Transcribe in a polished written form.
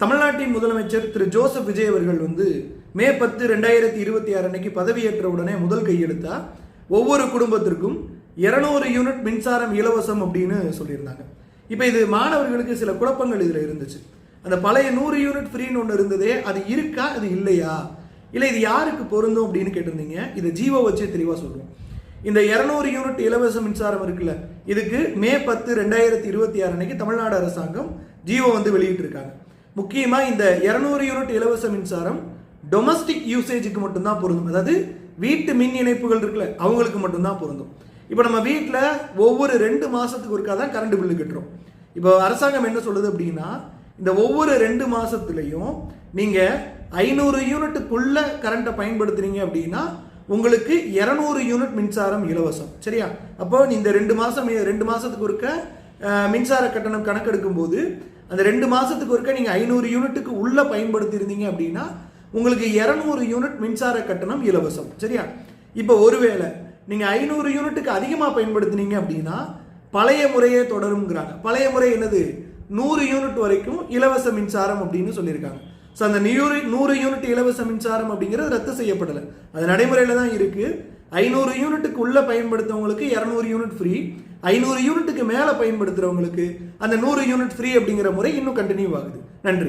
தமிழ்நாட்டின் முதலமைச்சர் திரு ஜோசப் விஜய் அவர்கள் மே 10, 2026 அன்னைக்கு பதவியேற்ற உடனே முதல் கையெழுத்தா ஒவ்வொரு குடும்பத்திற்கும் 200 யூனிட் மின்சாரம் இலவசம் அப்படின்னு சொல்லியிருந்தாங்க. இப்போ இது மாணவர்களுக்கு சில குழப்பங்கள் இதில் இருந்துச்சு. அந்த பழைய 100 யூனிட் ஃப்ரீன்னு ஒன்று இருந்ததே, அது இருக்கா, அது இல்லையா, இல்லை இது யாருக்கு பொருந்தும் அப்படின்னு கேட்டிருந்தீங்க. இதை ஜீவோ வச்சு தெளிவாக சொல்லுவோம். இந்த 200 யூனிட் இலவச மின்சாரம் இருக்குல்ல, இதுக்கு மே 10, 2026 அன்னைக்கு தமிழ்நாடு அரசாங்கம் ஜீவோ வெளியிட்டிருக்காங்க. முக்கியமாக இந்த 200 யூனிட் இலவச மின்சாரம் டொமஸ்டிக் யூசேஜுக்கு மட்டும்தான் பொருந்தும். அதாவது வீட்டு மின் இணைப்புகள் இருக்குல்ல, அவங்களுக்கு மட்டும்தான் பொருந்தும். இப்போ நம்ம வீட்டில் ஒவ்வொரு 2 மாதத்துக்கு ஒருக்கா தான் கரண்ட் பில்லு கட்டுறோம். இப்போ அரசாங்கம் என்ன சொல்லுது அப்படின்னா, இந்த ஒவ்வொரு 2 மாதத்துலையும் நீங்கள் 500 யூனிட்டுக்குள்ள கரண்ட்டை பயன்படுத்துறீங்க அப்படின்னா உங்களுக்கு 200 யூனிட் மின்சாரம் இலவசம். சரியா? அப்போ இந்த 2 மாதத்துக்கு ஒருக்க மின்சார கட்டணம் கணக்கெடுக்கும் போது அந்த 2 மாதத்துக்கு ஒருக்க நீங்கள் 500 யூனிட்டுக்கு உள்ள பயன்படுத்தி இருந்தீங்க அப்படின்னா உங்களுக்கு 200 யூனிட் மின்சார கட்டணம் இலவசம். சரியா? இப்போ ஒருவேளை நீங்கள் 500 யூனிட்டுக்கு அதிகமாக பயன்படுத்தினீங்க அப்படின்னா பழைய முறையே தொடருங்கிறாங்க. பழைய முறை என்னது? 100 யூனிட் வரைக்கும் இலவச மின்சாரம் அப்படின்னு சொல்லியிருக்காங்க. ஸோ அந்த 100 யூனிட் இலவச மின்சாரம் அப்படிங்கிறது ரத்து செய்யப்படலை, அது நடைமுறையில் தான் இருக்குது. 500 யூனிட்டுக்கு உள்ள பயன்படுத்துறவங்களுக்கு 200 யூனிட் ஃப்ரீ, 500 யூனிட்டுக்கு மேலே பயன்படுத்துகிறவங்களுக்கு அந்த 100 யூனிட் ஃப்ரீ அப்படிங்கிற முறை இன்னும் கண்டினியூ ஆகுது. நன்றி.